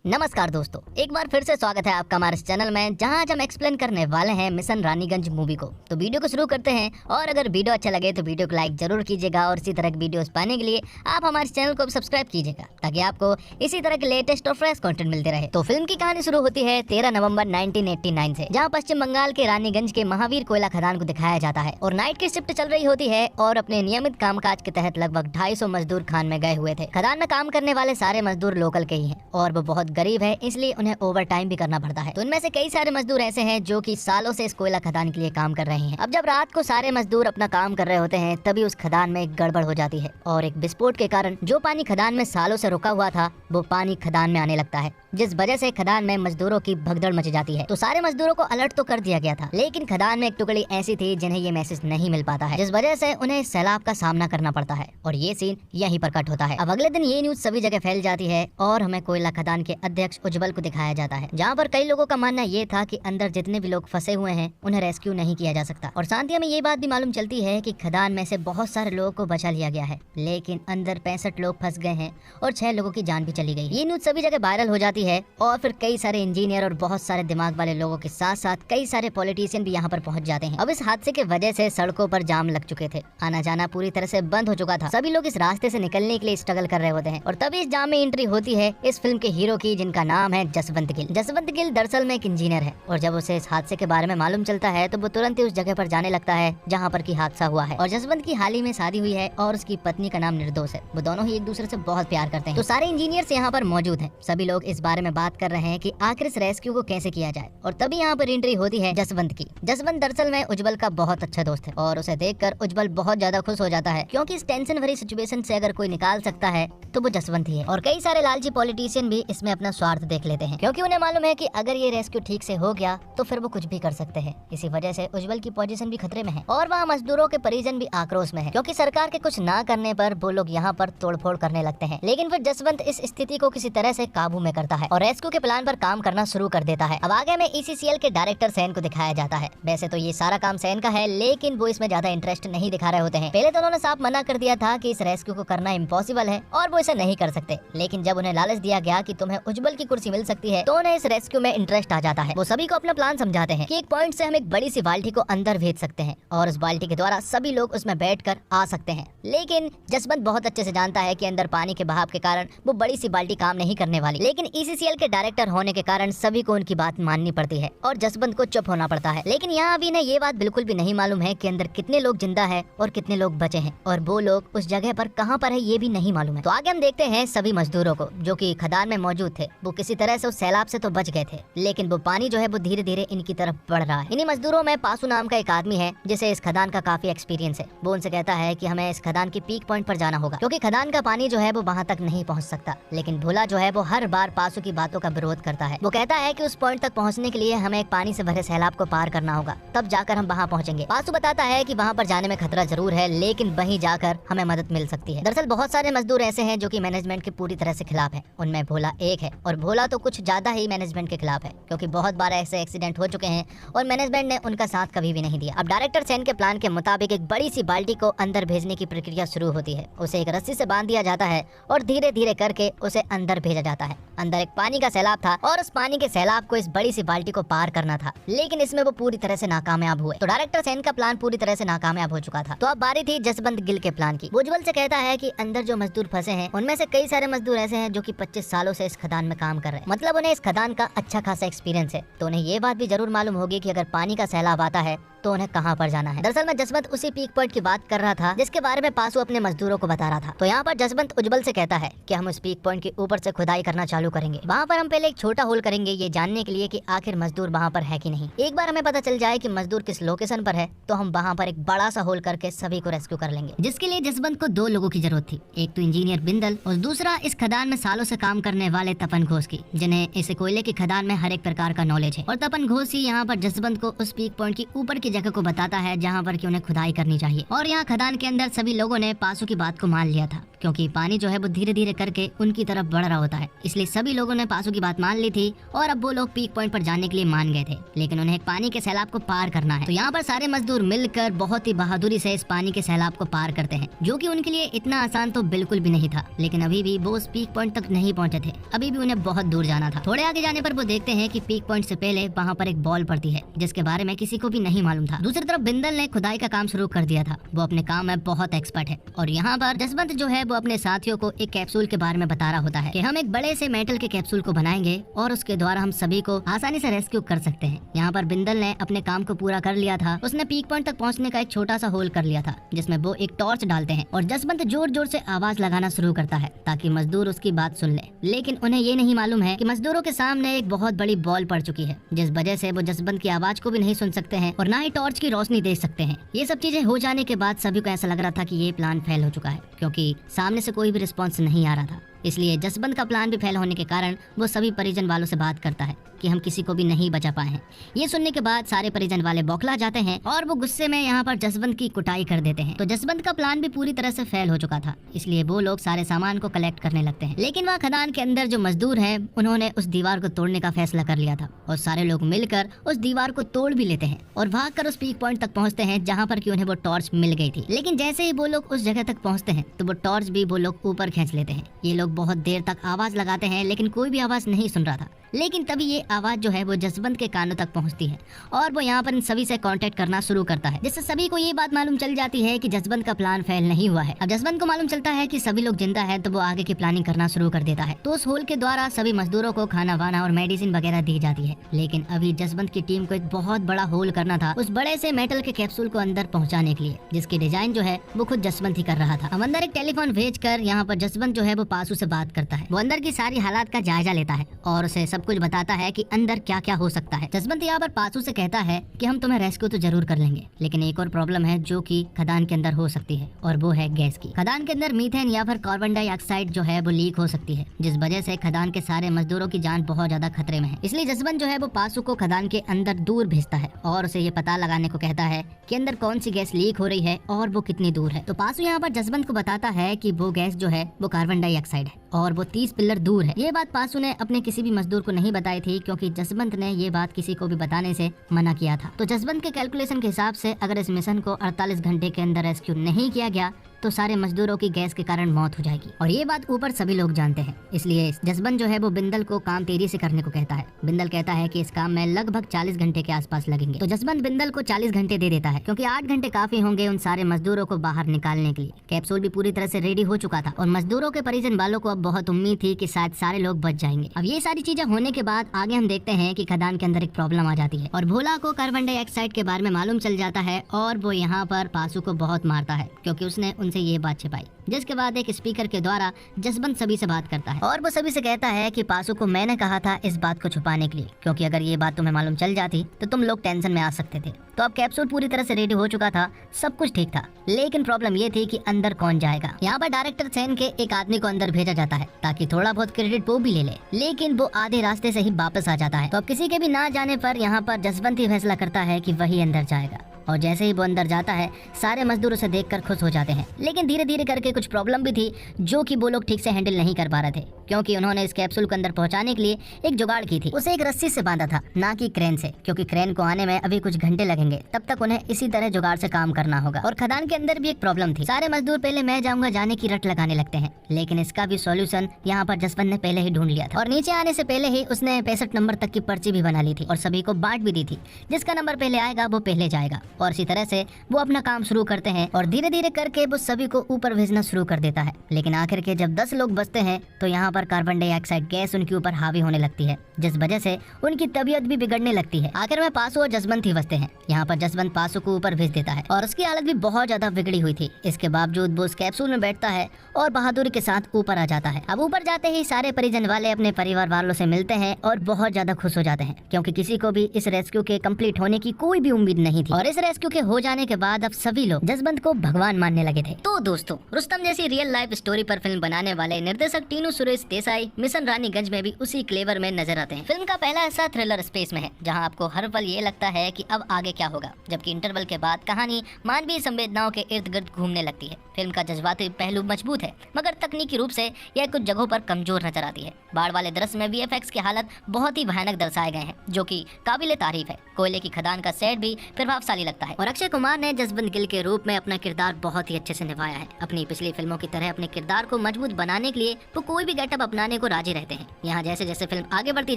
नमस्कार दोस्तों, एक बार फिर से स्वागत है आपका हमारे इस चैनल में, जहां आज हम एक्सप्लेन करने वाले हैं मिशन रानीगंज मूवी को। तो वीडियो को शुरू करते हैं और अगर वीडियो अच्छा लगे तो वीडियो को लाइक जरूर कीजिएगा और इसी तरह की वीडियोस पाने के लिए आप हमारे चैनल को भी सब्सक्राइब कीजिएगा ताकि आपको इसी तरह के लेटेस्ट और फ्रेश कंटेंट मिलते रहे। तो फिल्म की कहानी शुरू होती है 13 नवंबर 1989 से, जहाँ पश्चिम बंगाल के रानीगंज के महावीर कोयला खदान को दिखाया जाता है और नाइट की शिफ्ट चल रही होती है और अपने नियमित कामकाज के तहत लगभग 250 मजदूर खान में गए हुए थे। खदान में काम करने वाले सारे मजदूर लोकल के ही हैं और वो बहुत गरीब है, इसलिए उन्हें ओवर टाइम भी करना पड़ता है। तो इनमें से कई सारे मजदूर ऐसे हैं जो कि सालों से इस कोयला खदान के लिए काम कर रहे हैं। अब जब रात को सारे मजदूर अपना काम कर रहे होते हैं तभी उस खदान में एक गड़बड़ हो जाती है और एक विस्फोट के कारण जो पानी खदान में सालों से रुका हुआ था वो पानी खदान में आने लगता है, जिस वजह से खदान में मजदूरों की भगदड़ मच जाती है। तो सारे मजदूरों को अलर्ट तो कर दिया गया था, लेकिन खदान में एक टुकड़ी ऐसी थी जिन्हें ये मैसेज नहीं मिल पाता है, जिस वजह से उन्हें सैलाब का सामना करना पड़ता है और ये सीन यहीं पर कट होता है। अब अगले दिन ये न्यूज सभी जगह फैल जाती है और हमें कोयला खदान के अध्यक्ष उज्जवल को दिखाया जाता है, जहाँ पर कई लोगों का मानना ये था कि अंदर जितने भी लोग फंसे हुए हैं उन्हें रेस्क्यू नहीं किया जा सकता। और साथ ही हमें ये बात भी मालूम चलती है कि खदान में से बहुत सारे लोगों को बचा लिया गया है, लेकिन अंदर 65 लोग फंस गए हैं और 6 लोगों की जान भी चली गई। ये न्यूज सभी जगह वायरल हो जाती है और फिर कई सारे इंजीनियर और बहुत सारे दिमाग वाले लोगों के साथ साथ कई सारे पॉलिटिशियन भी यहाँ पर पहुंच जाते हैं। अब इस हादसे के वजह से सड़कों पर जाम लग चुके थे, आना जाना पूरी तरह से बंद हो चुका था। सभी लोग इस रास्ते से निकलने के लिए स्ट्रगल कर रहे होते हैं और तभी इस जाम में एंट्री होती है इस फिल्म के हीरो की, जिनका नाम है जसवंत गिल। जसवंत गिल दरअसल में एक इंजीनियर है और जब उसे इस हादसे के बारे में मालूम चलता है तो वो तुरंत ही उस जगह पर जाने लगता है जहाँ पर की हादसा हुआ है। और जसवंत की हाल ही में शादी हुई है और उसकी पत्नी का नाम निर्दोष है। वो दोनों ही एक दूसरे से बहुत प्यार करते हैं। तो सारे इंजीनियर्स यहाँ पर मौजूद हैं। सभी लोग इस बारे में बात कर रहे हैं कि आखिर इस रेस्क्यू को कैसे किया जाए और तभी यहाँ पर एंट्री होती है जसवंत की। जसवंत दरअसल में उज्जवल का बहुत अच्छा दोस्त है और उसे देखकर उज्जवल बहुत ज्यादा खुश हो जाता है, क्योंकि इस टेंशन भरी सिचुएशन से अगर कोई निकाल सकता है तो वो जसवंत ही है। और कई सारे लालची पॉलिटिशियन भी इसमें अपना स्वार्थ देख लेते हैं, क्योंकि उन्हें मालूम है कि अगर ये रेस्क्यू ठीक से हो गया तो फिर वो कुछ भी कर सकते हैं। इसी वजह से उज्जवल की पोजीशन भी खतरे में है और वहाँ मजदूरों के परिजन भी आक्रोश में है, क्योंकि सरकार के कुछ ना करने पर वो लोग यहाँ पर तोड़फोड़ करने लगते हैं। लेकिन फिर जसवंत इस स्थिति को किसी तरह से काबू में करता है और रेस्क्यू के प्लान पर काम करना शुरू कर देता है। अब आगे में ECCL के डायरेक्टर सैन को दिखाया जाता है। वैसे तो ये सारा काम सैन का है, लेकिन वो इसमें ज्यादा इंटरेस्ट नहीं दिखा रहे होते हैं। पहले तो उन्होंने साफ मना कर दिया था कि इस रेस्क्यू को करना इम्पॉसिबल है और वो इसे नहीं कर सकते, लेकिन जब उन्हें लालच दिया गया कि तुम्हें उज्जवल की कुर्सी मिल सकती है तो उन्हें इस रेस्क्यू में इंटरेस्ट आ जाता है। वो सभी को अपना प्लान समझाते हैं कि एक पॉइंट से हम एक बड़ी सी बाल्टी को अंदर भेज सकते हैं और उस बाल्टी के द्वारा सभी लोग उसमें बैठकर आ सकते हैं। लेकिन जसवंत बहुत अच्छे से जानता है कि अंदर पानी के बहाव के कारण वो बड़ी सी बाल्टी काम नहीं करने वाली, लेकिन ECCL के डायरेक्टर होने के कारण सभी को उनकी बात माननी पड़ती है और जसवंत को चुप होना पड़ता है। लेकिन यहाँ अभी ने ये बात बिल्कुल भी नहीं मालूम है कि अंदर कितने लोग जिंदा है और कितने लोग बचे हैं और वो लोग उस जगह पर कहाँ पर है ये भी नहीं मालूम है। तो आगे हम देखते हैं सभी मजदूरों को जो कि खदान में मौजूद थे। वो किसी तरह से उस सैलाब से तो बच गए थे, लेकिन वो पानी जो है वो धीरे धीरे इनकी तरफ बढ़ रहा है। इन्हीं मजदूरों में पासू नाम का एक आदमी है जिसे इस खदान का काफी एक्सपीरियंस है। वो उनसे कहता है कि हमें इस खदान की पीक पॉइंट पर जाना होगा, क्योंकि खदान का पानी जो है वो वहाँ तक नहीं पहुँच सकता। लेकिन भोला जो है वो हर बार पासू की बातों का विरोध करता है। वो कहता है कि उस पॉइंट तक पहुँचने के लिए हमें एक पानी से भरे सैलाब को पार करना होगा, तब जाकर हम वहाँ पहुँचेंगे। पासू बताता है कि वहाँ पर जाने में खतरा जरूर है, लेकिन वहीं जाकर हमें मदद मिल सकती है। दरअसल बहुत सारे मजदूर ऐसे हैं जो कि मैनेजमेंट के पूरी तरह से खिलाफ है, उनमें भोला एक है और भोला तो कुछ ज्यादा ही मैनेजमेंट के खिलाफ है, क्योंकि बहुत बार ऐसे एक्सीडेंट हो चुके हैं और मैनेजमेंट ने उनका साथ कभी भी नहीं दिया। अब डायरेक्टर सैन के प्लान के मुताबिक एक बड़ी सी बाल्टी को अंदर भेजने की प्रक्रिया शुरू होती है। उसे एक रस्सी से बांध दिया जाता है और धीरे धीरे करके उसे अंदर भेजा जाता है। अंदर एक पानी का सैलाब था और उस पानी के सैलाब को इस बड़ी सी बाल्टी को पार करना था, लेकिन इसमें वो पूरी तरह से नाकामयाब हुए। तो डायरेक्टर सैन का प्लान पूरी तरह से नाकामयाब हो चुका था। तो अब बारी थी जसवंत गिल के प्लान की। वो उज्जवल से कहता है कि अंदर जो मजदूर फंसे हैं उनमें से कई सारे मजदूर ऐसे हैं जो कि 25 सालों से इस खदान में काम कर रहे हैं, मतलब उन्हें इस खदान का अच्छा खासा एक्सपीरियंस है। तो उन्हें ये बात भी जरूर मालूम होगी कि अगर पानी का सैलाब आता है तो उन्हें कहाँ पर जाना है। दरअसल में जसवंत उसी पीक पॉइंट की बात कर रहा था जिसके बारे में पासू अपने मजदूरों को बता रहा था। तो यहाँ पर जसवंत उज्जवल से कहता है कि हम उस पीक पॉइंट के ऊपर से खुदाई करना चालू करेंगे। वहाँ पर हम पहले एक छोटा होल करेंगे, ये जानने के लिए कि आखिर मजदूर वहाँ पर है कि नहीं। एक बार हमें पता चल जाए कि मजदूर किस लोकेशन पर है तो हम वहाँ पर एक बड़ा सा होल करके सभी को रेस्क्यू कर लेंगे, जिसके लिए जसवंत को 2 लोगों की जरूरत थी। एक तो इंजीनियर बिंदल और दूसरा इस खदान में सालों से काम करने वाले तपन घोष की, जिन्हें इस कोयले की खदान में हर एक प्रकार का नॉलेज है। और तपन घोष ही यहाँ पर जसवंत को उस पीक पॉइंट की ऊपर की की जगह को बताता है जहाँ पर कि उन्हें खुदाई करनी चाहिए। और यहाँ खदान के अंदर सभी लोगों ने पासू की बात को मान लिया था, क्योंकि पानी जो है वो धीरे धीरे करके उनकी तरफ बढ़ रहा होता है। इसलिए सभी लोगों ने पासू की बात मान ली थी और अब वो लोग पीक पॉइंट पर जाने के लिए मान गए थे, लेकिन उन्हें पानी के सैलाब को पार करना है। तो यहाँ पर सारे मजदूर मिलकर बहुत ही बहादुरी से इस पानी के सैलाब को पार करते हैं, जो कि उनके लिए इतना आसान तो बिल्कुल भी नहीं था। लेकिन अभी भी वो उस पीक पॉइंट तक नहीं पहुंचे थे, अभी भी उन्हें बहुत दूर जाना था। थोड़े आगे जाने पर वो देखते हैं कि पीक पॉइंट से पहले वहाँ पर एक बॉल पड़ती है, जिसके बारे में किसी को भी नहीं मालूम था। दूसरी तरफ बिंदल ने खुदाई का काम शुरू कर दिया था। वो अपने काम में बहुत एक्सपर्ट है और यहाँ पर जसवंत जो है वो अपने साथियों को एक कैप्सूल के बारे में बता रहा होता है कि हम एक बड़े से मेटल के कैप्सूल को बनाएंगे और उसके द्वारा हम सभी को आसानी से रेस्क्यू कर सकते हैं। यहाँ पर बिंदल ने अपने काम को पूरा कर लिया था। उसने पीक पॉइंट तक पहुँचने का एक छोटा सा होल कर लिया था, जिसमें वो एक टॉर्च डालते हैं और जसवंत जोर जोर से आवाज लगाना शुरू करता है ताकि मजदूर उसकी बात सुन ले। लेकिन उन्हें ये नहीं मालूम है कि मजदूरों के सामने एक बहुत बड़ी बॉल पड़ चुकी है, जिस वजह से वो जसवंत की आवाज को भी नहीं सुन सकते हैं और ना ही टॉर्च की रोशनी देख सकते हैं। ये सब चीजें हो जाने के बाद सभी को ऐसा लग रहा था कि ये प्लान फेल हो चुका है, क्योंकि सामने से कोई भी रिस्पॉन्स नहीं आ रहा था। इसलिए जसवंत का प्लान भी फेल होने के कारण वो सभी परिजन वालों से बात करता है कि हम किसी को भी नहीं बचा पाए हैं। ये सुनने के बाद सारे परिजन वाले बौखला जाते हैं और वो गुस्से में यहाँ पर जसवंत की कुटाई कर देते हैं। तो जसवंत का प्लान भी पूरी तरह से फेल हो चुका था, इसलिए वो लोग सारे सामान को कलेक्ट करने लगते हैं। लेकिन वहाँ खदान के अंदर जो मजदूर हैं, उन्होंने उस दीवार को तोड़ने का फैसला कर लिया था और सारे लोग मिलकर उस दीवार को तोड़ भी लेते हैं और भागकर उस पीक पॉइंट तक पहुँचते हैं जहाँ पर कि उन्हें वो टॉर्च मिल गई थी। लेकिन जैसे ही वो लोग उस जगह तक पहुँचते हैं तो वो टॉर्च भी वो लोग ऊपर खींच लेते हैं। ये लोग बहुत देर तक आवाज लगाते हैं, लेकिन कोई भी आवाज नहीं सुन रहा था। लेकिन तभी ये आवाज जो है वो जसवंत के कानों तक पहुंचती है और वो यहाँ पर इन सभी से कांटेक्ट करना शुरू करता है, जिससे सभी को ये बात मालूम चल जाती है कि जसवंत का प्लान फेल नहीं हुआ है। अब जसवंत को मालूम चलता है कि सभी लोग जिंदा है, तो वो आगे की प्लानिंग करना शुरू कर देता है। तो उस होल के द्वारा सभी मजदूरों को खाना वाना और मेडिसिन वगैरह दी जाती है। लेकिन अभी जसवंत की टीम को एक बहुत बड़ा होल करना था उस बड़े से मेटल के कैप्सूल को अंदर पहुँचाने के लिए, जिसकी डिजाइन जो है वो खुद जसवंत ही कर रहा था। अब अंदर एक टेलीफोन भेज कर यहाँ पर जसवंत जो है वो पासू से बात करता है। वो अंदर की सारी हालात का जायजा लेता है और उसे सब कुछ बताता है कि अंदर क्या क्या हो सकता है। जसवंत यहाँ पर पासू से कहता है कि हम तुम्हें रेस्क्यू तो जरूर कर लेंगे, लेकिन एक और प्रॉब्लम है जो कि खदान के अंदर हो सकती है, और वो है गैस की। खदान के अंदर मीथेन या फिर कार्बन डाइऑक्साइड जो है वो लीक हो सकती है, जिस वजह से खदान के सारे मजदूरों की जान बहुत ज्यादा खतरे में है। इसलिए जसवंत जो है वो पासू को खदान के अंदर दूर भेजता है और उसे ये पता लगाने को कहता है कि अंदर कौन सी गैस लीक हो रही है और वो कितनी दूर है। तो पासू यहाँ पर जसवंत को बताता है कि वो गैस जो है वो कार्बन डाइऑक्साइड है और वो 30 पिलर दूर है। ये बात पासू ने अपने किसी भी मजदूर को नहीं बताई थी, क्योंकि जसवंत ने ये बात किसी को भी बताने से मना किया था। तो जसवंत के कैलकुलेशन के हिसाब से अगर इस मिशन को 48 घंटे के अंदर रेस्क्यू नहीं किया गया तो सारे मजदूरों की गैस के कारण मौत हो जाएगी, और ये बात ऊपर सभी लोग जानते हैं। इसलिए जसवंत जो है वो बिंदल को काम तेजी से करने को कहता है। बिंदल कहता है कि इस काम में लगभग 40 घंटे के आसपास लगेंगे। तो जसवंत बिंदल को 40 घंटे दे देता है, क्योंकि 8 घंटे काफी होंगे उन सारे मजदूरों को बाहर निकालने के लिए। कैप्सूल भी पूरी तरह से रेडी हो चुका था और मजदूरों के परिजन वालों को अब बहुत उम्मीद थी कि शायद सारे लोग बच जाएंगे। अब ये सारी चीजें होने के बाद आगे हम देखते हैं कि खदान के अंदर एक प्रॉब्लम आ जाती है और भोला को कार्बन डाइऑक्साइड के बारे में मालूम चल जाता है और वो यहाँ पर पासू को बहुत मारता है, क्योंकि उसने उनसे ये बात छिपाई। जिसके बाद एक स्पीकर के द्वारा जसवंत सभी से बात करता है और वो सभी से कहता है कि पासू को मैंने कहा था इस बात को छुपाने के लिए, क्योंकि अगर ये बात तुम्हें मालूम चल जाती तो तुम लोग टेंशन में आ सकते थे। तो अब कैप्सूल पूरी तरह से रेडी हो चुका था, सब कुछ ठीक था, लेकिन प्रॉब्लम ये थी कि अंदर कौन जाएगा। यहाँ पर डायरेक्टर सेन के एक आदमी को अंदर भेजा जाता है ताकि थोड़ा बहुत क्रेडिट वो भी ले ले, लेकिन वो आधे रास्ते से ही वापस आ जाता है। तो अब किसी के भी ना जाने पर यहाँ पर जसवंत ही फैसला करता है कि वही अंदर जाएगा, और जैसे ही वो अंदर जाता है सारे मजदूर उसे देखकर खुश हो जाते हैं। लेकिन धीरे धीरे करके कुछ प्रॉब्लम भी थी जो कि वो लोग ठीक से हैंडल नहीं कर पा रहे थे, क्योंकि उन्होंने इस कैप्सूल को अंदर पहुंचाने के लिए एक जुगाड़ की थी। उसे एक रस्सी से बांधा था, ना कि क्रेन से, क्योंकि क्रेन को आने में अभी कुछ घंटे लगेंगे, तब तक उन्हें इसी तरह जुगाड़ से काम करना होगा। और खदान के अंदर भी एक प्रॉब्लम थी। सारे मजदूर पहले मैं जाऊंगा जाने की रट लगाने लगते हैं, लेकिन इसका भी सॉल्यूशन यहाँ पर जसवंत ने पहले ही ढूंढ लिया था और नीचे आने से पहले ही उसने 65 नंबर तक की पर्ची भी बना ली थी और सभी को बांट भी दी थी। जिसका नंबर पहले आएगा वो पहले जाएगा, और इसी तरह से वो अपना काम शुरू करते हैं और धीरे धीरे करके वो सभी को ऊपर भेजना शुरू कर देता है। लेकिन आखिर के जब 10 लोग बचते हैं तो यहाँ पर कार्बन डाइऑक्साइड गैस उनके ऊपर हावी होने लगती है, जिस वजह से उनकी तबीयत भी बिगड़ने लगती है। आखिर में पासू और जसवंत ही बचते हैं। यहाँ पर जसवंत पासू को ऊपर भेज देता है और उसकी हालत भी बहुत ज्यादा बिगड़ी हुई थी। इसके बावजूद वो उस कैप्सूल में बैठता है और बहादुरी के साथ ऊपर आ जाता है। अब ऊपर जाते ही सारे परिजन वाले अपने परिवार वालों से मिलते हैं और बहुत ज्यादा खुश हो जाते हैं, क्योंकि किसी को भी इस रेस्क्यू के कंप्लीट होने की कोई भी उम्मीद नहीं थी। और इस रेस्क्यू के हो जाने के बाद अब सभी लोग जसवंत को भगवान मानने लगे थे। तो दोस्तों, रुस्तम जैसी रियल लाइफ स्टोरी पर फिल्म बनाने वाले निर्देशक टीनू सुरेश देसाई मिशन रानीगंज में भी उसी क्लेवर में नजर आते हैं। फिल्म का पहला हिस्सा थ्रिलर स्पेस में है, जहां आपको हर पल ये लगता है कि अब आगे क्या होगा, जबकि इंटरवल के बाद कहानी मानवीय संवेदनाओं के इर्द गिर्द घूमने लगती है। फिल्म का जज्बाती पहलू मजबूत है, मगर तकनीकी रूप से यह कुछ जगहों पर कमजोर नजर आती है। बाढ़ वाले दृश्य में VFX की हालत बहुत ही भयानक दर्शाए गए हैं, जो कि काबिले तारीफ है। कोयले की खदान का सेट भी प्रभावशाली लगता है और अक्षय कुमार ने जसवंत गिल के रूप में अपना किरदार बहुत ही अच्छे से निभाया है। अपनी पिछली फिल्मों की तरह अपने किरदार को मजबूत बनाने के लिए वो कोई भी गेटअप अपनाने को राजी रहते हैं। यहाँ जैसे जैसे फिल्म आगे बढ़ती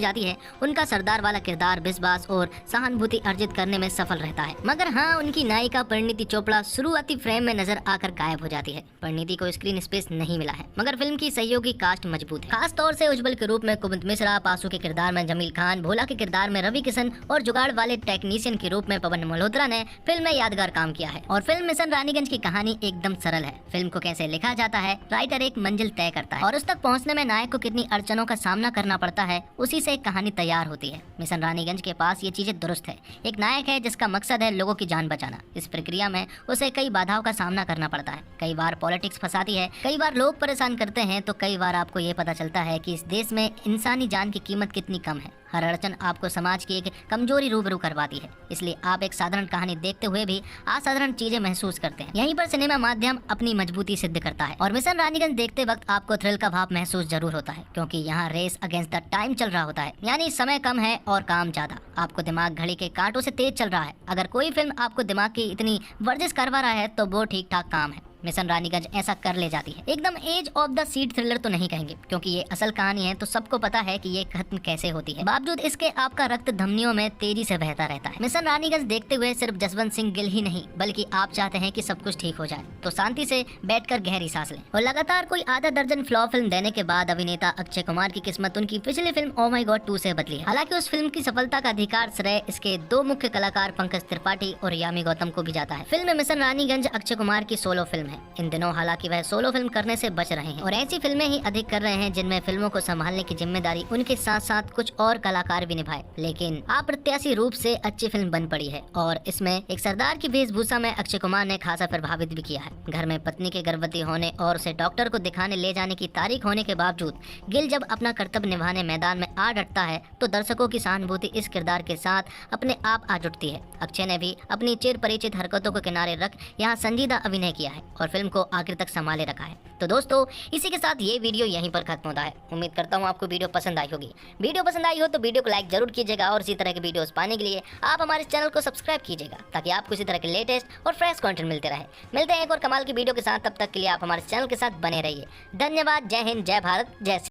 जाती है, उनका सरदार वाला किरदार विश्वास और सहानुभूति अर्जित करने में सफल रहता है। मगर हाँ, उनकी नायिका परिणीति चोपड़ा शुरुआती फ्रेम में नजर आकर गायब हो जाती है। परिणीति को स्क्रीन स्पेस नहीं मिला है, मगर फिल्म की सहयोगी कास्ट मजबूत है। खास तौर से उज्जवल के रूप में कुमुद मिश्रा, पासु के किरदार में जमील खान, भोला के किरदार में रवि किशन और जुगाड़ वाले टेक्नीशियन के रूप में पवन मल्होत्रा ने फिल्म में यादगार काम किया है। और फिल्म मिशन रानीगंज की कहानी एकदम सरल है। फिल्म को कैसे लिखा जाता है, राइटर एक मंजिल तय करता है और उस तक पहुंचने में नायक को कितनी अड़चनों का सामना करना पड़ता है, उसी से एक कहानी तैयार होती है। मिशन रानीगंज के पास ये चीजें दुरुस्त है। एक नायक है जिसका मकसद है लोगों की जान बचाना। इस प्रक्रिया में उसे कई बाधाओं का सामना करना पड़ता है। कई बार पॉलिटिक्स फंसाती है, कई बार लोग परेशान करते हैं, तो कई बार आपको ये पता चलता है कि इस देश में इंसानी जान की कीमत कितनी कम है। हर अड़चन आपको समाज की एक कमजोरी रूबरू करवाती है, इसलिए आप एक साधारण कहानी देखते हुए भी असाधारण चीजें महसूस करते हैं। यहीं पर सिनेमा माध्यम अपनी मजबूती सिद्ध करता है और मिशन रानीगंज देखते वक्त आपको थ्रिल का भाव महसूस जरूर होता है, क्योंकि यहाँ रेस अगेंस्ट द टाइम चल रहा होता है, यानी समय कम है और काम ज्यादा। आपको दिमाग घड़ी के कांटों से तेज चल रहा है। अगर कोई फिल्म आपको दिमाग की इतनी वर्जिश करवा रहा है तो वो ठीक ठाक काम है। मिशन रानीगंज ऐसा कर ले जाती है। एकदम edge of the seat thriller तो नहीं कहेंगे, क्योंकि ये असल कहानी है, तो सबको पता है कि ये खत्म कैसे होती है। बावजूद इसके आपका रक्त धमनियों में तेजी से बहता रहता है। मिशन रानीगंज देखते हुए सिर्फ जसवंत सिंह गिल ही नहीं, बल्कि आप चाहते हैं कि सब कुछ ठीक हो जाए, तो शांति से बैठकर गहरी सांस लें। और लगातार कोई आधा दर्जन फ्लॉप फिल्म देने के बाद अभिनेता अक्षय कुमार की किस्मत उनकी पिछली फिल्म ओ माय गॉड 2 से बदली है। हालांकि उस फिल्म की सफलता का अधिकार श्रेय इसके दो मुख्य कलाकार पंकज त्रिपाठी और यामी गौतम को भी जाता है। फिल्म मिशन रानीगंज अक्षय कुमार की सोलो फिल्म है। इन दिनों हालांकि वह सोलो फिल्म करने से बच रहे हैं और ऐसी फिल्में ही अधिक कर रहे हैं जिनमें फिल्मों को संभालने की जिम्मेदारी उनके साथ साथ कुछ और कलाकार भी निभाए। लेकिन अप्रत्याशी रूप से अच्छी फिल्म बन पड़ी है और इसमें एक सरदार की वेशभूषा में अक्षय कुमार ने खासा प्रभावित भी किया है। घर में पत्नी के गर्भवती होने और उसे डॉक्टर को दिखाने ले जाने की तारीख होने के बावजूद गिल जब अपना कर्तव्य निभाने मैदान में आ डटता है, तो दर्शकों की सहानुभूति इस किरदार के साथ अपने आप आ जुटती है। अक्षय ने भी अपनी चिर परिचित हरकतों को किनारे रख यहाँ संजीदा अभिनय किया है और फिल्म को आखिर तक संभाले रखा है। तो दोस्तों, इसी के साथ ये वीडियो यहीं पर खत्म होता है। उम्मीद करता हूँ आपको वीडियो पसंद आई होगी। वीडियो पसंद आई हो तो वीडियो को लाइक जरूर कीजिएगा और इसी तरह के वीडियोस पाने के लिए आप हमारे चैनल को सब्सक्राइब कीजिएगा, ताकि आपको इसी तरह के लेटेस्ट और फ्रेश कंटेंट मिलते रहे। मिलते हैं एक और कमाल की वीडियो के साथ, तब तक के लिए आप हमारे चैनल के साथ बने रहिए। धन्यवाद। जय हिंद, जय भारत, जय